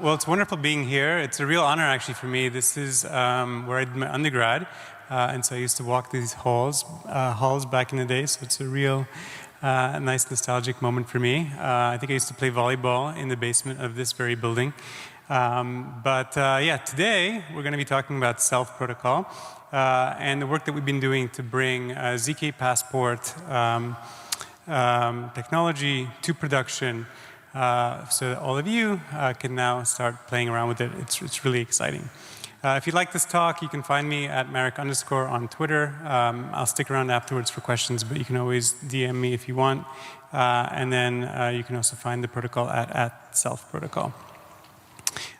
Well, it's wonderful being here. It's a real honor, actually, for me. This is where I did my undergrad, and so I used to walk these halls back in the day, so it's a real nice nostalgic moment for me. I think I used to play volleyball in the basement of this very building. Yeah, today we're going to be talking about Self protocol and the work that we've been doing to bring zkPassport technology to production so that all of you can now start playing around with it. It's really exciting. If you like this talk, you can find me at Marek_ on Twitter. I'll stick around afterwards for questions, but you can always DM me if you want. And then you can also find the protocol at Self protocol.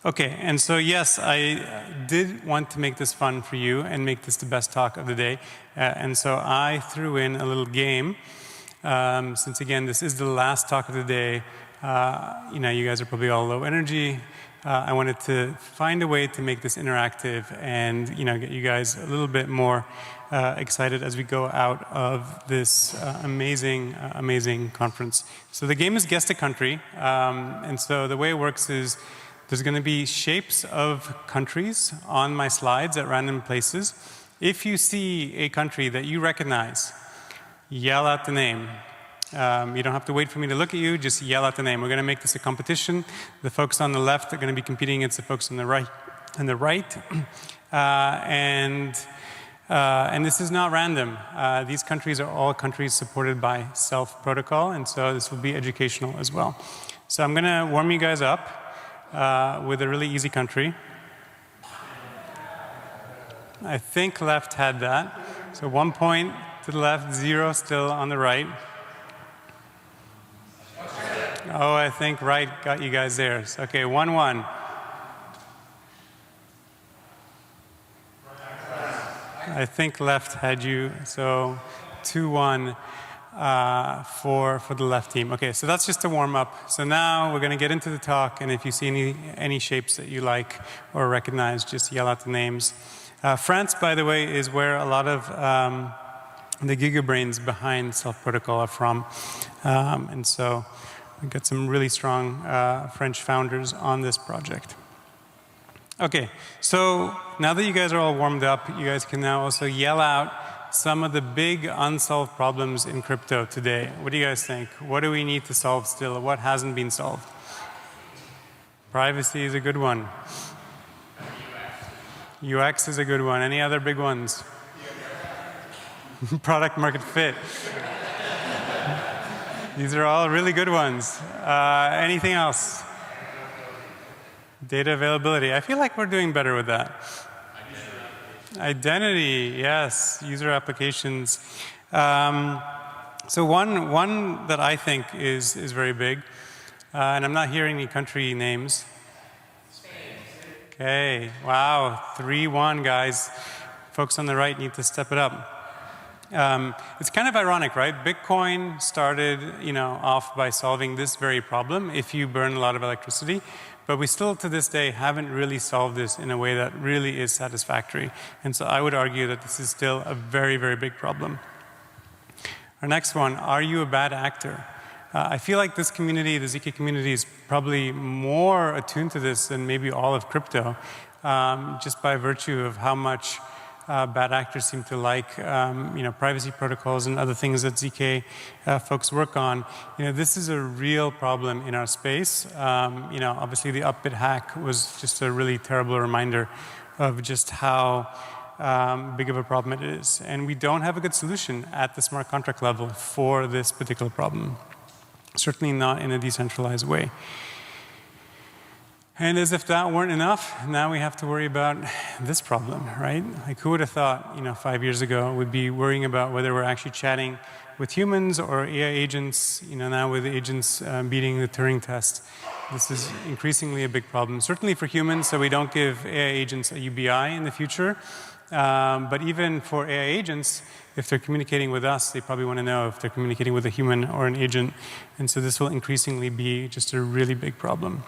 Okay, and so yes, I did want to make this fun for you and make this the best talk of the day. And so I threw in a little game. Since again, this is the last talk of the day, you know, you guys are probably all low energy. I wanted to find a way to make this interactive and, you know, get you guys a little bit more excited as we go out of this amazing conference. So the game is Guess the Country. And so the way it works is there's going to be shapes of countries on my slides at random places. If you see a country that you recognize, yell out the name. You don't have to wait for me to look at you, just yell out the name. We're going to make this a competition. The folks on the left are going to be competing against the folks on the right. And this is not random. These countries are all countries supported by Self protocol, and so this will be educational as well. So I'm going to warm you guys up with a really easy country. I think left had that. So 1 point to the left, 0 still on the right. Oh, I think right got you guys there. Okay, 1-1. I think left had you, so 2-1 for the left team. Okay, so that's just a warm up. So now we're going to get into the talk, and if you see any shapes that you like or recognize, just yell out the names. France, by the way, is where a lot of the gigabrains behind Self protocol are from, and so we've got some really strong French founders on this project. Okay, so now that you guys are all warmed up, you guys can now also yell out some of the big unsolved problems in crypto today. What do you guys think? What do we need to solve still? What hasn't been solved? Privacy is a good one. UX is a good one. Any other big ones? Product market fit. These are all really good ones. Anything else? Data availability. I feel like we're doing better with that. Identity, yes. User applications. So one that I think is very big, and I'm not hearing any country names. Okay, wow, 3-1, guys. Folks on the right need to step it up. It's kind of ironic, right? Bitcoin started, you know, off by solving this very problem if you burn a lot of electricity, but we still to this day haven't really solved this in a way that really is satisfactory. And so I would argue that this is still a very, very big problem. Our next one, are you a bad actor? I feel like this community, the ZK community, is probably more attuned to this than maybe all of crypto, just by virtue of how much bad actors seem to like, you know, privacy protocols and other things that ZK folks work on. You know, this is a real problem in our space. You know, obviously the Upbit hack was just a really terrible reminder of just how big of a problem it is. And we don't have a good solution at the smart contract level for this particular problem. Certainly not in a decentralized way. And as if that weren't enough, now we have to worry about this problem, right? Like, who would have thought, you know, 5 years ago we'd be worrying about whether we're actually chatting with humans or AI agents, you know, now with agents beating the Turing test. This is increasingly a big problem, certainly for humans, so we don't give AI agents a UBI in the future. But even for AI agents, if they're communicating with us, they probably want to know if they're communicating with a human or an agent. And so this will increasingly be just a really big problem.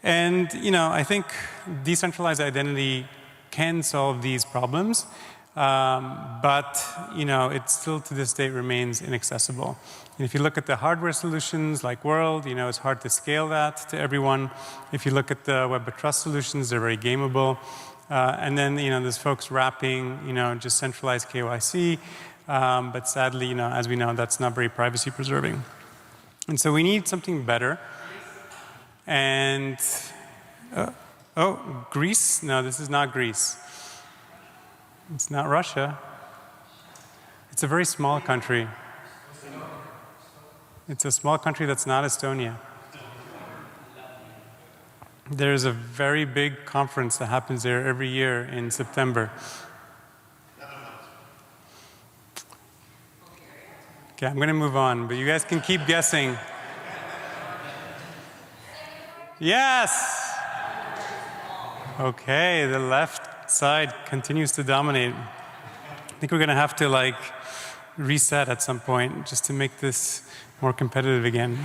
And, you know, I think decentralized identity can solve these problems. but it still to this day remains inaccessible. And if you look at the hardware solutions like World, it's hard to scale that to everyone. If you look at the Web of Trust solutions, they're very gameable. And then there's folks wrapping just centralized KYC, but sadly as we know that's not very privacy preserving. And so we need something better. And oh, Greece? No, this is not Greece. It's not Russia. It's a very small country. It's a small country that's not Estonia. There's a very big conference that happens there every year in September. Okay, I'm going to move on, but you guys can keep guessing. Yes! Okay, the left side continues to dominate. I think we're going to have to reset at some point just to make this more competitive again.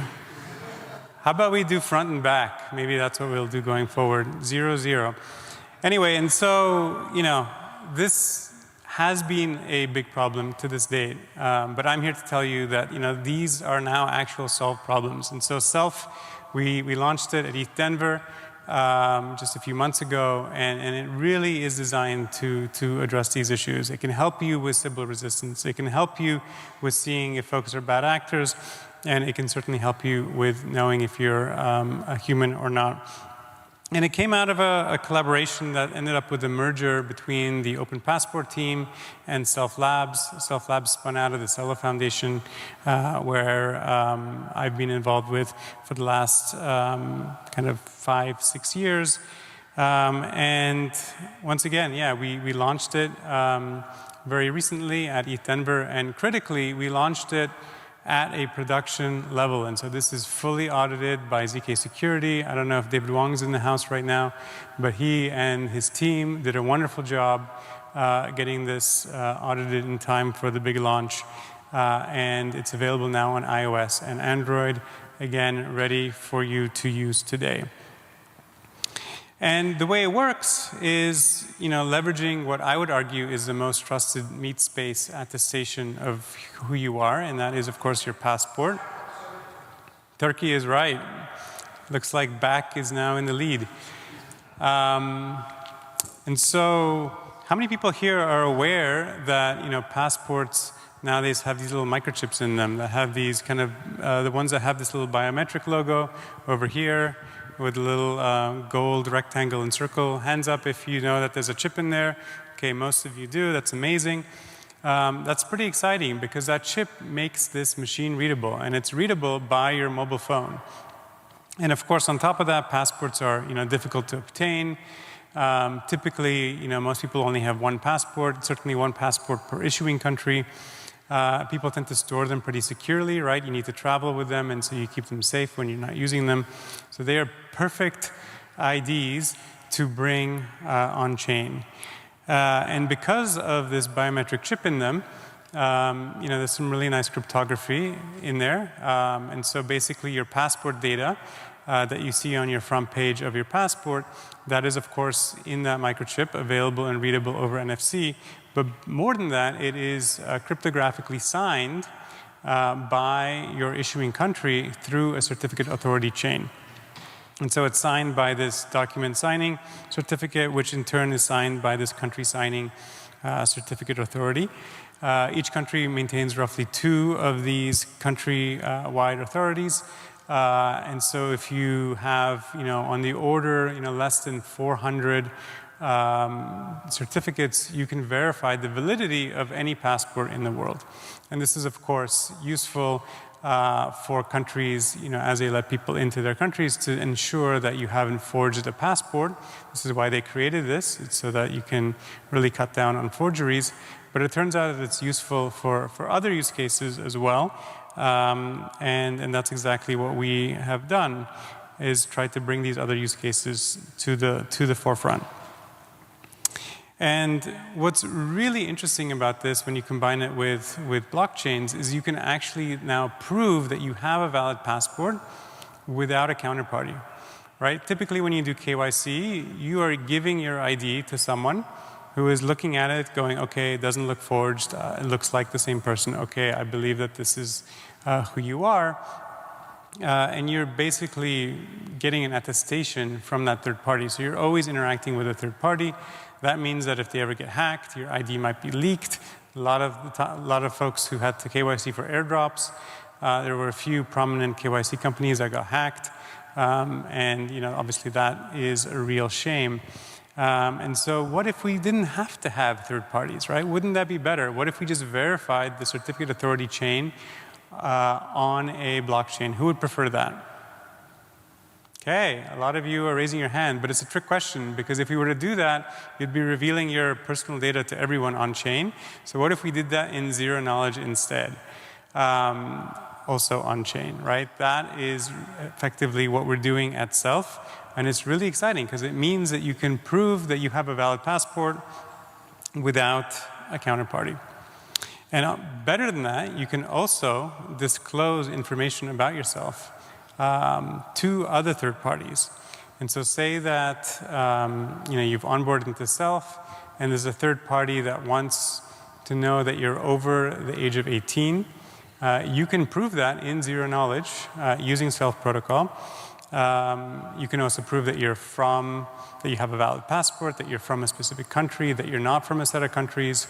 How about we do front and back? Maybe that's what we'll do going forward. 0-0. Anyway, and so, this has been a big problem to this date. But I'm here to tell you that, these are now actual solved problems. And so Self, we launched it at ETH Denver just a few months ago, and it really is designed to address these issues. It can help you with Sybil resistance. It can help you with seeing if folks are bad actors, and it can certainly help you with knowing if you're a human or not. And it came out of a collaboration that ended up with a merger between the Passport team and Self Labs. Self Labs spun out of the Celo Foundation, where I've been involved with for the last kind of 5-6 years. And once again, we launched it very recently at ETH Denver, and critically, we launched it at a production level. And so this is fully audited by ZK Security. I don't know if David Wong's in the house right now, but he and his team did a wonderful job getting this audited in time for the big launch. And it's available now on iOS and Android, again, ready for you to use today. And the way it works is, leveraging what I would argue is the most trusted meat space attestation of who you are, and that is, of course, your passport. Turkey is right. Looks like BAC is now in the lead. And so, how many people here are aware that, passports nowadays have these little microchips in them that have these kind of, the ones that have this little biometric logo over here, with a little gold rectangle and circle. Hands up if you know that there's a chip in there. Okay, most of you do. That's amazing. That's pretty exciting because that chip makes this machine readable, and it's readable by your mobile phone. And of course, on top of that, passports are difficult to obtain. Typically, most people only have one passport, certainly one passport per issuing country. People tend to store them pretty securely, right? You need to travel with them, and so you keep them safe when you're not using them. So they are perfect IDs to bring on-chain. And because of this biometric chip in them, there's some really nice cryptography in there. And so basically your passport data that you see on your front page of your passport, that is, of course, in that microchip, available and readable over NFC. But more than that, it is cryptographically signed by your issuing country through a certificate authority chain. And so it's signed by this document signing certificate, which in turn is signed by this country signing certificate authority. Each country maintains roughly 2 of these country-wide authorities. And so if you have, on the order, less than 400 certificates, you can verify the validity of any passport in the world. And this is, of course, useful for countries, as they let people into their countries, to ensure that you haven't forged a passport. This is why they created this. It's so that you can really cut down on forgeries. But it turns out that it's useful for other use cases as well. And that's exactly what we have done, is try to bring these other use cases to the forefront. And what's really interesting about this when you combine it with blockchains is you can actually now prove that you have a valid passport without a counterparty, right? Typically when you do KYC, you are giving your ID to someone who is looking at it going, okay, it doesn't look forged, it looks like the same person, okay, I believe that this is who you are. And you're basically getting an attestation from that third party. So you're always interacting with a third party. That means that if they ever get hacked, your ID might be leaked. A lot of folks who had to KYC for airdrops, there were a few prominent KYC companies that got hacked. And obviously that is a real shame. And so what if we didn't have to have third parties, right? Wouldn't that be better? What if we just verified the certificate authority chain on a blockchain? Who would prefer that? Okay, a lot of you are raising your hand, but it's a trick question because if we were to do that, you'd be revealing your personal data to everyone on chain. So what if we did that in zero knowledge instead? Also on chain, right? That is effectively what we're doing at Self. And it's really exciting because it means that you can prove that you have a valid passport without a counterparty. And better than that, you can also disclose information about yourself to other third parties. And so say that you've onboarded into Self, and there's a third party that wants to know that you're over the age of 18. You can prove that in zero knowledge using Self protocol. You can also prove that that you have a valid passport, that you're from a specific country, that you're not from a set of countries.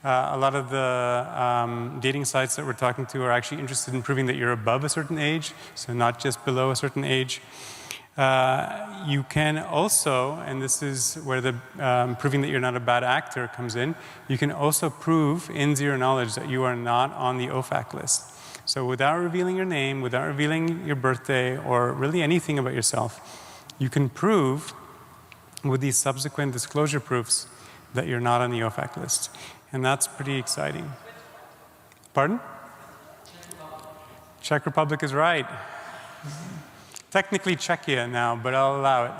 A lot of the dating sites that we're talking to are actually interested in proving that you're above a certain age, so not just below a certain age. You can also, and this is where the proving that you're not a bad actor comes in, you can also prove in zero knowledge that you are not on the OFAC list. So without revealing your name, without revealing your birthday, or really anything about yourself, you can prove with these subsequent disclosure proofs that you're not on the OFAC list. And that's pretty exciting. Pardon? Czech Republic is right. Technically Czechia now, but I'll allow it.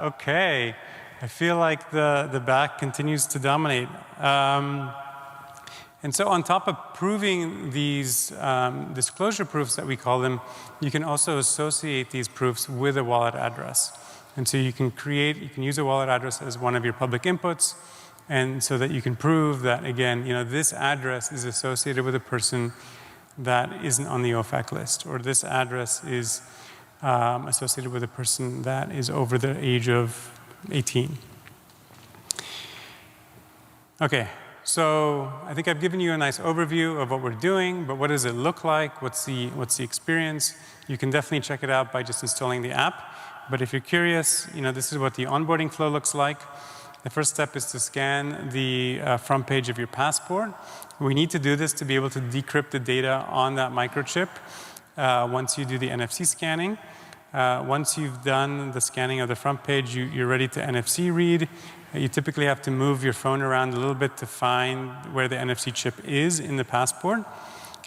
Okay. I feel like the back continues to dominate. And so on top of proving these disclosure proofs that we call them, you can also associate these proofs with a wallet address. And so you can use a wallet address as one of your public inputs, and so that you can prove that, again, this address is associated with a person that isn't on the OFAC list, or this address is associated with a person that is over the age of 18. Okay, so I think I've given you a nice overview of what we're doing, but what does it look like? What's the experience? You can definitely check it out by just installing the app. But if you're curious, this is what the onboarding flow looks like. The first step is to scan the front page of your passport. We need to do this to be able to decrypt the data on that microchip once you do the NFC scanning. Once you've done the scanning of the front page, you're ready to NFC read. You typically have to move your phone around a little bit to find where the NFC chip is in the passport.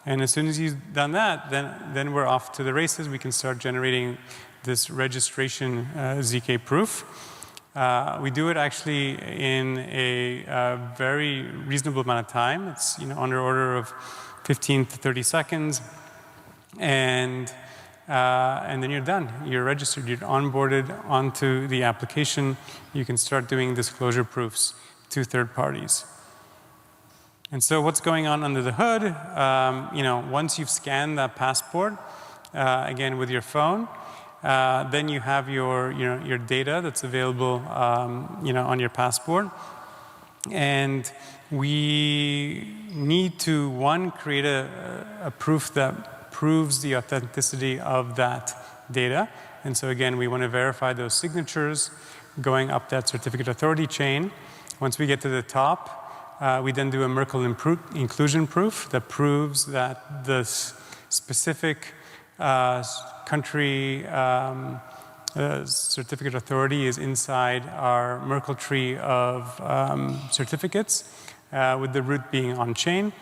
And as soon as you've done that, then we're off to the races. We can start generating this registration ZK proof. We do it actually in a very reasonable amount of time. It's on the order of 15 to 30 seconds. And then you're done. You're registered. You're onboarded onto the application. You can start doing disclosure proofs to third parties. And so what's going on under the hood? Once you've scanned that passport, again with your phone, then you have your data that's available on your passport. And we need to, one, create a proof that proves the authenticity of that data. And so again, we want to verify those signatures going up that certificate authority chain. Once we get to the top, we then do a Merkle inclusion proof that proves that the specific country certificate authority is inside our Merkle tree of certificates, with the root being on chain.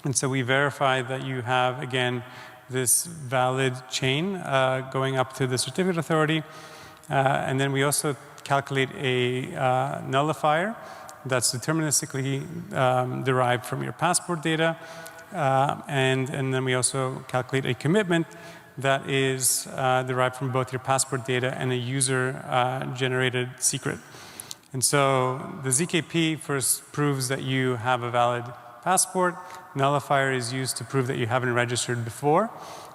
And so we verify that you have, again, this valid chain going up to the certificate authority. And then we also calculate a nullifier that's deterministically derived from your passport data. And then we also calculate a commitment that is derived from both your passport data and a user-generated secret. And so the ZKP first proves that you have a valid passport. Nullifier is used to prove that you haven't registered before.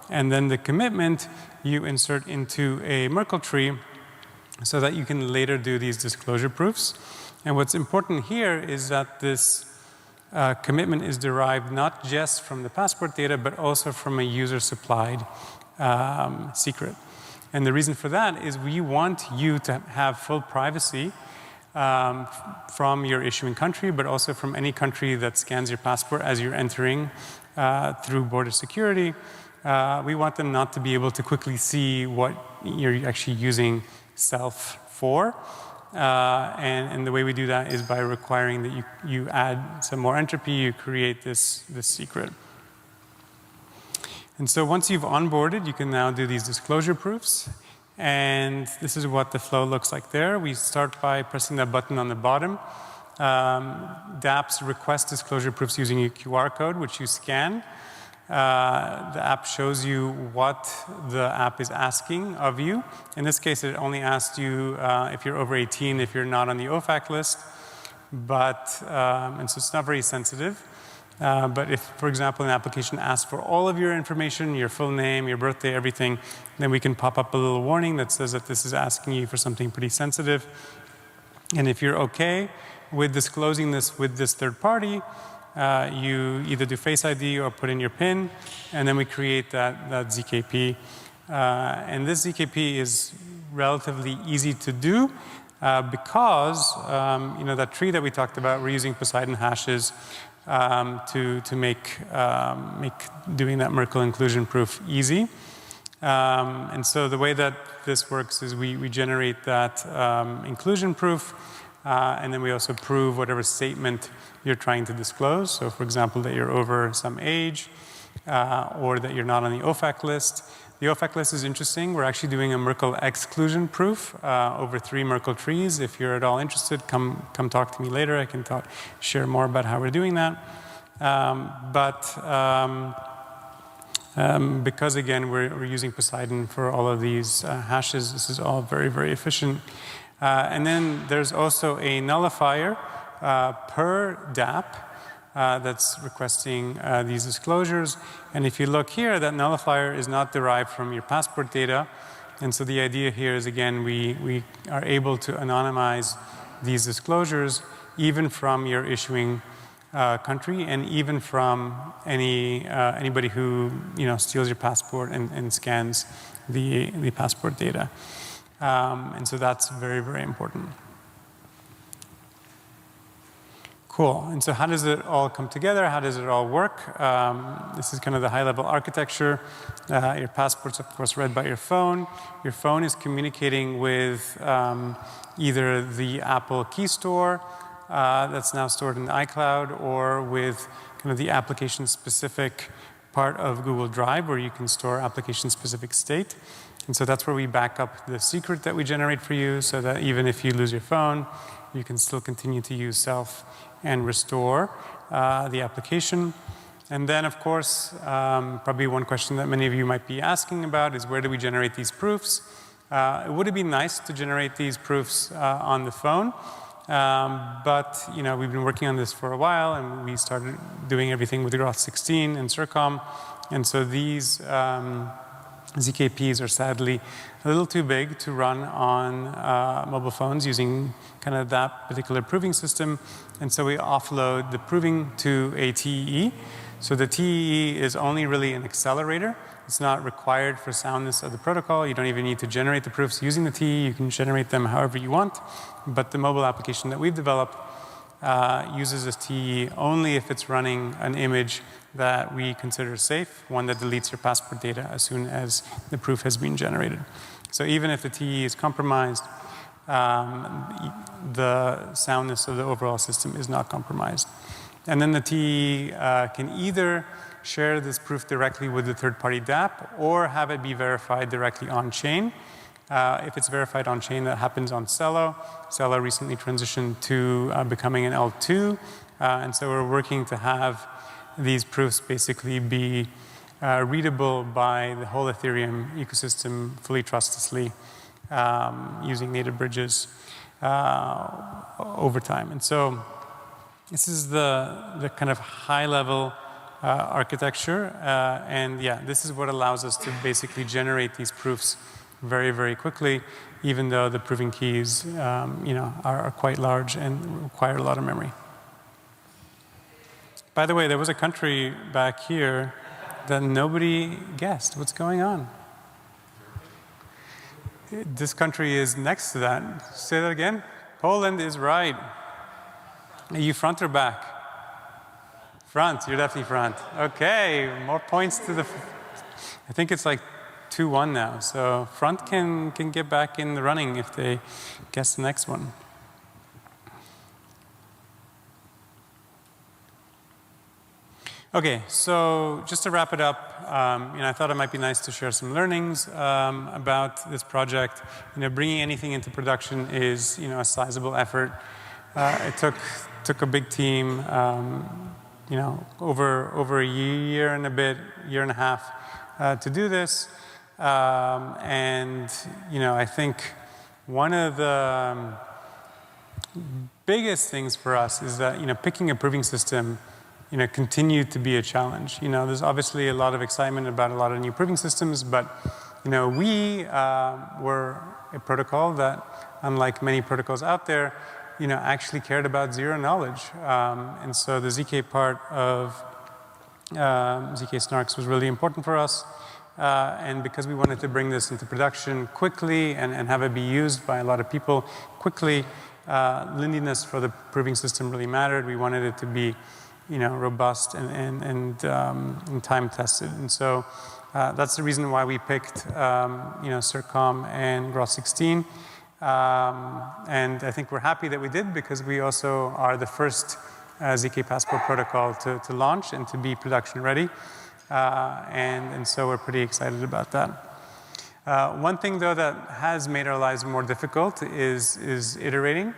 And then the commitment you insert into a Merkle tree so that you can later do these disclosure proofs. And what's important here is that this commitment is derived not just from the passport data, but also from a user-supplied secret. And the reason for that is we want you to have full privacy from your issuing country, but also from any country that scans your passport as you're entering through border security. We want them not to be able to quickly see what you're actually using self for. And the way we do that is by requiring that you add some more entropy, you create this secret. And so once you've onboarded, you can now do these disclosure proofs. And this is what the flow looks like there. We start by pressing that button on the bottom. dApps request disclosure proofs using a QR code, which you scan. The app shows you what the app is asking of you. In this case, it only asked you if you're over 18, if you're not on the OFAC list. And so it's not very sensitive. But if, for example, an application asks for all of your information, your full name, your birthday, everything, then we can pop up a little warning that says that this is asking you for something pretty sensitive. And if you're okay with disclosing this with this third party, you either do Face ID or put in your PIN, and then we create that zkP. And this zkP is relatively easy to do because that tree that we talked about, we're using Poseidon hashes to make doing that Merkle inclusion proof easy. And so the way that this works is we generate that inclusion proof, and then we also prove whatever statement you're trying to disclose. So for example, that you're over some age, or that you're not on the OFAC list. The OFAC list is interesting. We're actually doing a Merkle exclusion proof over 3 Merkle trees. If you're at all interested, come talk to me later. I can share more about how we're doing that. Because again, we're using Poseidon for all of these hashes, this is all very, very efficient. And then there's also a nullifier per dApp that's requesting these disclosures. And if you look here, that nullifier is not derived from your passport data. And so the idea here is, again, we are able to anonymize these disclosures even from your issuing country and even from anybody who steals your passport and scans the passport data. And so that's very, very important. Cool. And so how does it all come together? How does it all work? This is kind of the high-level architecture. Your passport's, of course, read by your phone. Your phone is communicating with either the Apple key store that's now stored in the iCloud, or with kind of the application-specific part of Google Drive, where you can store application-specific state. And so that's where we back up the secret that we generate for you, so that even if you lose your phone, you can still continue to use self and restore the application. And then, of course, probably one question that many of you might be asking about is, where do we generate these proofs? Would it be nice to generate these proofs on the phone? But we've been working on this for a while, and we started doing everything with Groth 16 and CIRCOM. And so these zkPs are sadly a little too big to run on mobile phones using kind of that particular proving system. And so we offload the proving to a TEE. So the TEE is only really an accelerator. It's not required for soundness of the protocol. You don't even need to generate the proofs using the TEE. You can generate them however you want. But the mobile application that we've developed uses this TEE only if it's running an image that we consider safe, one that deletes your passport data as soon as the proof has been generated. So even if the TEE is compromised, the soundness of the overall system is not compromised. And then the TEE can either share this proof directly with the third-party dApp or have it be verified directly on-chain. If it's verified on-chain, that happens on Celo. Celo recently transitioned to becoming an L2. And so we're working to have these proofs basically be readable by the whole Ethereum ecosystem fully trustlessly using native bridges. over time. And so this is the kind of high-level architecture. And yeah, this is what allows us to basically generate these proofs very, very quickly, even though the proving keys are quite large and require a lot of memory. By the way, there was a country back here that nobody guessed. What's going on? This country is next to that. Say that again. Poland is right. Are you front or back? Front. You're definitely front. Okay. More points to the... I think it's like 2-1 now. So front can get back in the running if they guess the next one. Okay, so just to wrap it up, I thought it might be nice to share some learnings about this project. Bringing anything into production is, a sizable effort. It took a big team, over a year and a bit, year and a half, to do this. I think one of the biggest things for us is that, picking a proving system continued to be a challenge. There's obviously a lot of excitement about a lot of new proving systems, but, we were a protocol that, unlike many protocols out there, actually cared about zero knowledge. And so the ZK part of ZK Snarks was really important for us. And because we wanted to bring this into production quickly and have it be used by a lot of people quickly, lindiness for the proving system really mattered. We wanted it to be robust and time tested. And so that's the reason why we picked, CirCom and Groth16. And I think we're happy that we did, because we also are the first zkPassport protocol to launch and to be production ready. And so we're pretty excited about that. One thing, though, that has made our lives more difficult is iterating.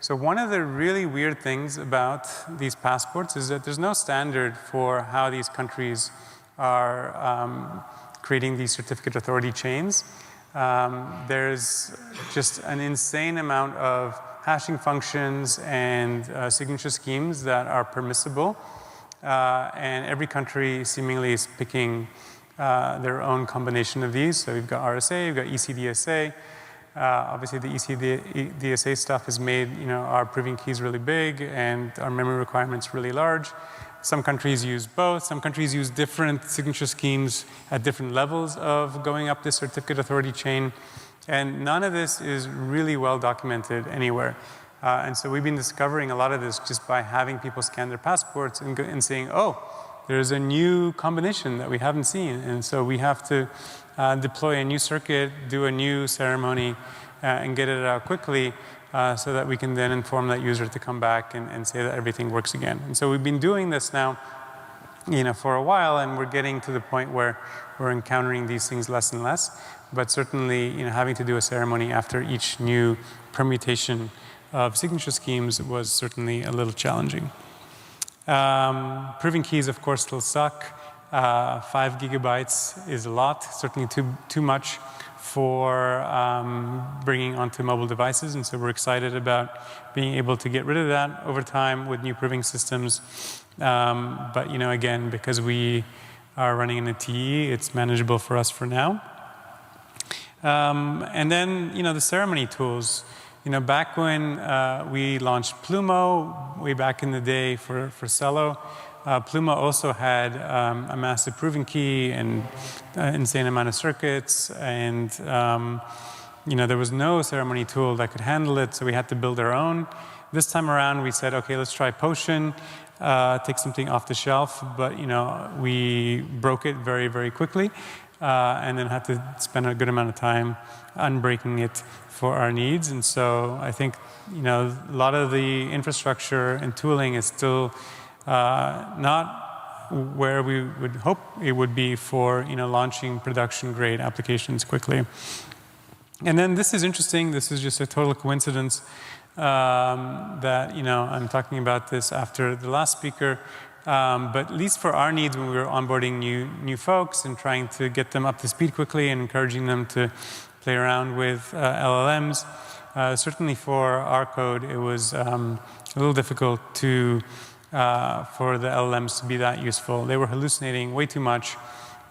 So one of the really weird things about these passports is that there's no standard for how these countries are creating these certificate authority chains. There's just an insane amount of hashing functions and signature schemes that are permissible. And every country seemingly is picking their own combination of these. So we've got RSA, we've got ECDSA. Obviously, the ECDSA stuff has made our proving keys really big and our memory requirements really large. Some countries use both. Some countries use different signature schemes at different levels of going up this certificate authority chain. And none of this is really well documented anywhere. And so we've been discovering a lot of this just by having people scan their passports and saying, oh, there's a new combination that we haven't seen. And so we have to deploy a new circuit, do a new ceremony, and get it out quickly so that we can then inform that user to come back and say that everything works again. And so we've been doing this now for a while, and we're getting to the point where we're encountering these things less and less. But certainly, having to do a ceremony after each new permutation of signature schemes was certainly a little challenging. Proving keys, of course, still suck. 5 gigabytes is a lot, certainly too much for bringing onto mobile devices. And so we're excited about being able to get rid of that over time with new proving systems. But, again, because we are running in a TE, it's manageable for us for now. And then, the ceremony tools. Back when we launched Plumo, way back in the day for Celo, Plumo also had a massive proving key and an insane amount of circuits. And, there was no ceremony tool that could handle it, so we had to build our own. This time around, we said, okay, let's try Potion, take something off the shelf. But, we broke it very, very quickly. And then had to spend a good amount of time unbreaking it for our needs. And so I think, a lot of the infrastructure and tooling is still not where we would hope it would be for, launching production-grade applications quickly. And then this is interesting. This is just a total coincidence that, I'm talking about this after the last speaker. But at least for our needs, when we were onboarding new folks and trying to get them up to speed quickly and encouraging them to play around with LLMs, certainly for our code, it was a little difficult for the LLMs to be that useful. They were hallucinating way too much.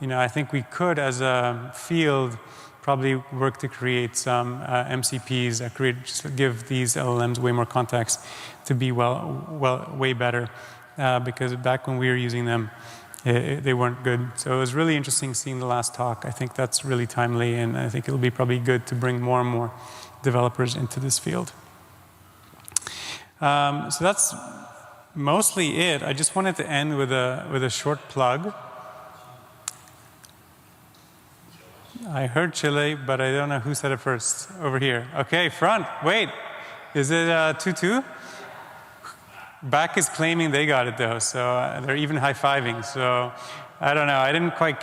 I think we could, as a field, probably work to create some MCPs that just give these LLMs way more context to be way better. Because back when we were using them, they weren't good. So it was really interesting seeing the last talk. I think that's really timely, and I think it'll be probably good to bring more and more developers into this field. So that's mostly it. I just wanted to end with a short plug. I heard Chile, but I don't know who said it first. Over here. Okay, front. Wait. Is it 2-2? Back is claiming they got it though, so they're even high-fiving. So I don't know. I didn't quite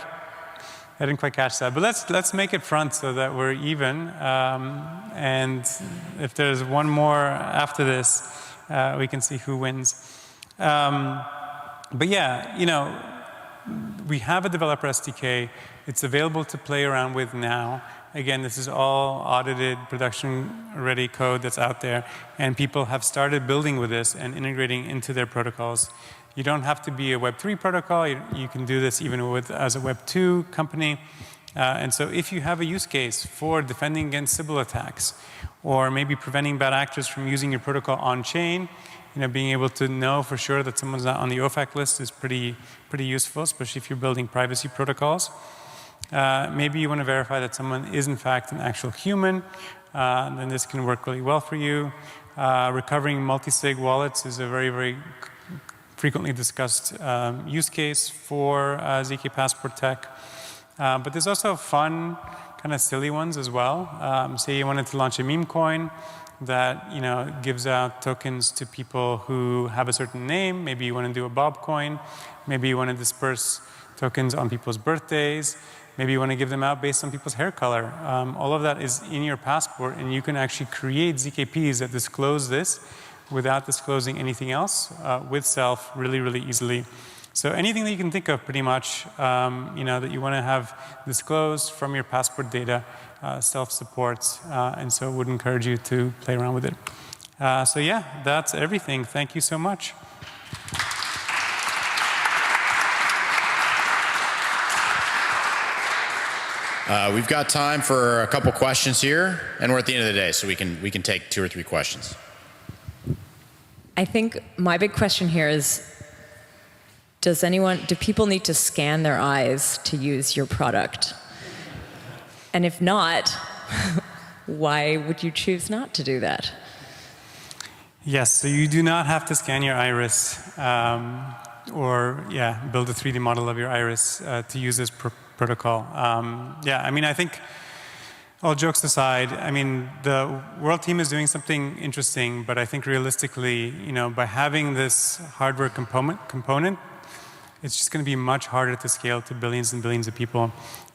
catch that. But let's make it front so that we're even. And if there's one more after this, we can see who wins. But yeah, we have a developer SDK. It's available to play around with now. Again, this is all audited, production-ready code that's out there, and people have started building with this and integrating into their protocols. You don't have to be a Web3 protocol. You can do this even as a Web2 company. And so if you have a use case for defending against Sybil attacks, or maybe preventing bad actors from using your protocol on-chain, being able to know for sure that someone's not on the OFAC list is pretty useful, especially if you're building privacy protocols. Maybe you want to verify that someone is in fact an actual human, then this can work really well for you. Recovering multi-sig wallets is a very, very frequently discussed use case for zkPassport tech. But there's also fun, kind of silly ones as well. Say you wanted to launch a meme coin that gives out tokens to people who have a certain name. Maybe you want to do a Bob coin. Maybe you want to disperse tokens on people's birthdays. Maybe you want to give them out based on people's hair color. All of that is in your passport, and you can actually create ZKPs that disclose this without disclosing anything else with self really, really easily. So anything that you can think of pretty much that you want to have disclosed from your passport data, self supports, and so would encourage you to play around with it. So yeah, that's everything. Thank you so much. We've got time for a couple questions here, and we're at the end of the day, so we can take 2 or 3 questions. I think my big question here is, do people need to scan their eyes to use your product? And if not, why would you choose not to do that? Yes, so you do not have to scan your iris or build a 3D model of your iris to use this protocol. I think, all jokes aside, the World team is doing something interesting, but I think realistically, by having this hardware component, it's just going to be much harder to scale to billions and billions of people.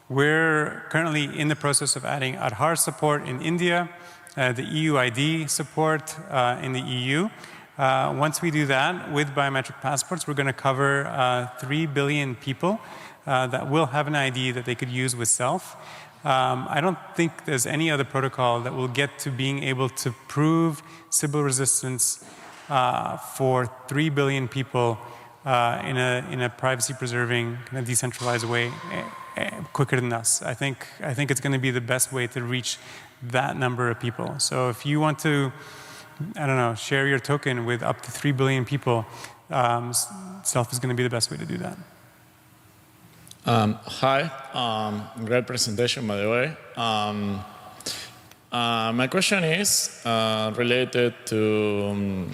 We're currently in the process of adding Aadhaar support in India, the EU ID support in the EU. Once we do that with biometric passports, we're going to cover 3 billion people that will have an ID that they could use with self. I don't think there's any other protocol that will get to being able to prove Sybil resistance for 3 billion people in a privacy-preserving, kind of decentralized way quicker than us. I think it's going to be the best way to reach that number of people. So if you want to, share your token with up to 3 billion people, self is going to be the best way to do that. Hi, great presentation, by the way. My question is related to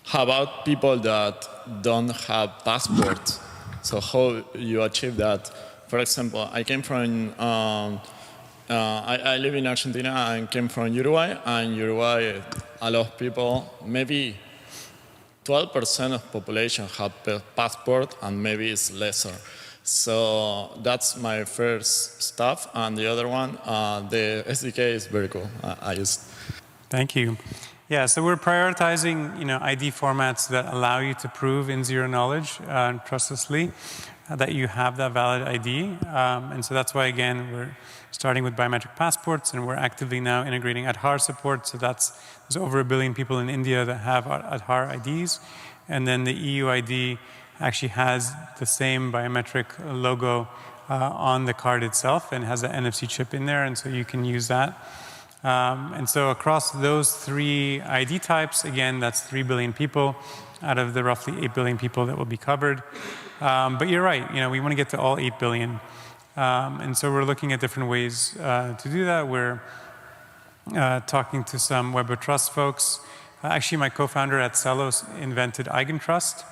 how about people that don't have passports? So how you achieve that? For example, I came from, I live in Argentina and came from Uruguay, and Uruguay, a lot of people, maybe 12% of population have passport, and maybe it's lesser. So that's my first stuff, and the other one, the SDK is very cool. Thank you. Yeah, so we're prioritizing, ID formats that allow you to prove in zero knowledge trustlessly, that you have that valid ID. And so that's why, again, we're starting with biometric passports, and we're actively now integrating Aadhaar support. So there's over 1 billion people in India that have Aadhaar IDs. And then the EU ID actually has the same biometric logo on the card itself and has an NFC chip in there, and so you can use that. And so across those 3 ID types, again, that's 3 billion people out of the roughly 8 billion people that will be covered. But you're right, we want to get to all 8 billion. And so we're looking at different ways to do that. We're talking to some Web of Trust folks. Actually, my co-founder at Celo invented Eigentrust,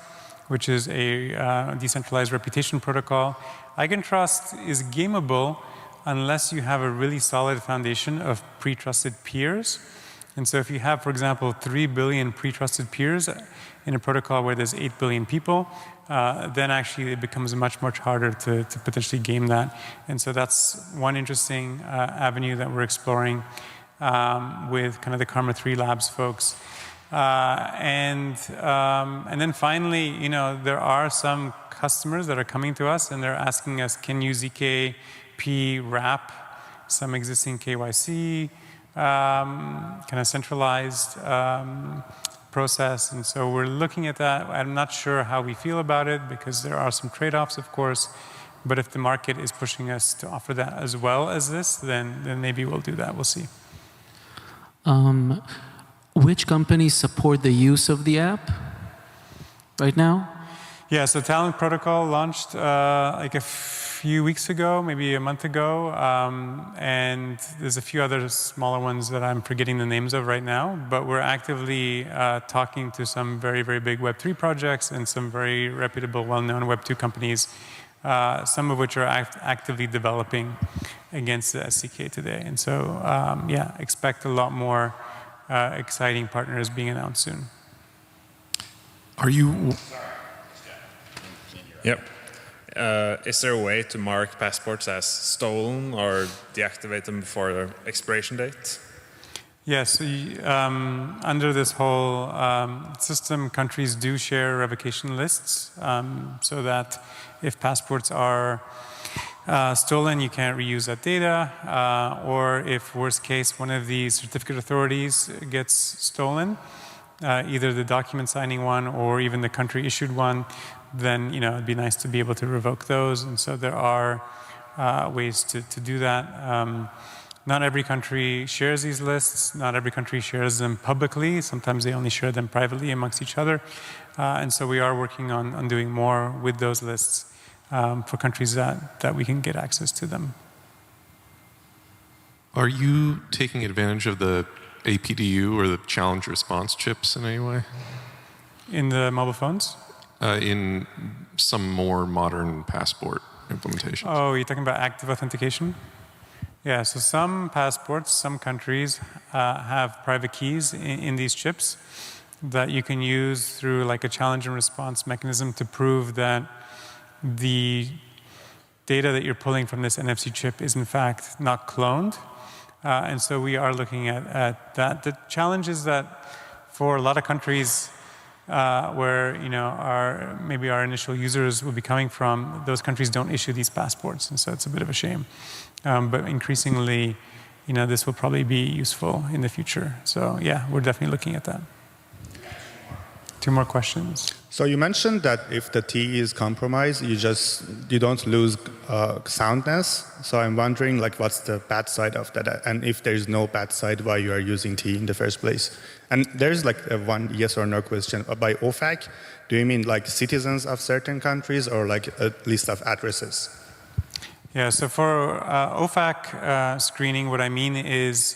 which is a decentralized reputation protocol. Eigentrust is gameable unless you have a really solid foundation of pre-trusted peers. And so if you have, for example, 3 billion pre-trusted peers in a protocol where there's 8 billion people, then actually it becomes much harder to potentially game that. And so that's one interesting avenue that we're exploring with kind of the Karma 3 Labs folks. And then finally, there are some customers that are coming to us and they're asking us, can you zkP wrap some existing KYC, kind of centralized process? And so we're looking at that. I'm not sure how we feel about it because there are some trade-offs, of course. But if the market is pushing us to offer that as well as this, then maybe we'll do that. We'll see. Which companies support the use of the app right now? Yeah, so Talent Protocol launched like a few weeks ago, maybe a month ago. And there's a few other smaller ones that I'm forgetting the names of right now. But we're actively talking to some very, very big Web3 projects and some very reputable, well-known Web2 companies, some of which are actively developing against the SDK today. And so, yeah, expect a lot more exciting partners being announced soon. Are you? Yep. Is there a way to mark passports as stolen or deactivate them before their expiration date? Yes, under this whole system, countries do share revocation lists so that if passports are stolen, you can't reuse that data, or if worst case, one of the certificate authorities gets stolen, either the document signing one or even the country issued one, then it'd be nice to be able to revoke those. And so there are ways to do that. Not every country shares these lists. Not every country shares them publicly. Sometimes they only share them privately amongst each other. And so we are working on doing more with those lists for countries that we can get access to them. Are you taking advantage of the APDU or the challenge response chips in any way? In the mobile phones? In some more modern passport implementations. Oh, you're talking about active authentication? Yeah, so some passports, some countries have private keys in these chips that you can use through like a challenge and response mechanism to prove that the data that you're pulling from this NFC chip is in fact not cloned. And so we are looking at that. The challenge is that for a lot of countries where maybe our initial users will be coming from, those countries don't issue these passports, and so it's a bit of a shame. But increasingly, this will probably be useful in the future. So yeah, we're definitely looking at that. 2 more questions. So you mentioned that if the T is compromised, you don't lose soundness. So I'm wondering, what's the bad side of that? And if there's no bad side, why you are using T in the first place? And there's one yes or no question. By OFAC, do you mean citizens of certain countries or a list of addresses? Yeah, so for OFAC screening, what I mean is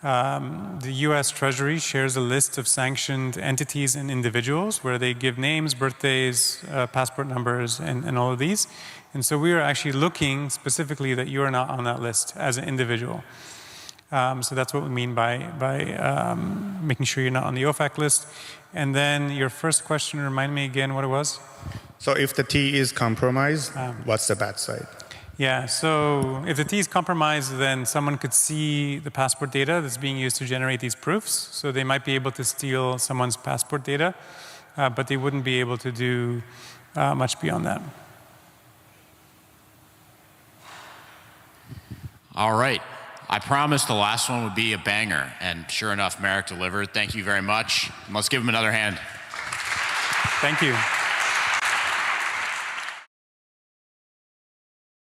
the US Treasury shares a list of sanctioned entities and individuals where they give names, birthdays, passport numbers, and all of these. And so we are actually looking specifically that you are not on that list as an individual. So that's what we mean by making sure you're not on the OFAC list. And then your first question, remind me again what it was? So if the T is compromised, what's the bad side? Yeah, so if the T is compromised, then someone could see the passport data that's being used to generate these proofs. So they might be able to steal someone's passport data, but they wouldn't be able to do much beyond that. All right. I promised the last one would be a banger, and sure enough, Marek delivered. Thank you very much. Let's give him another hand. Thank you.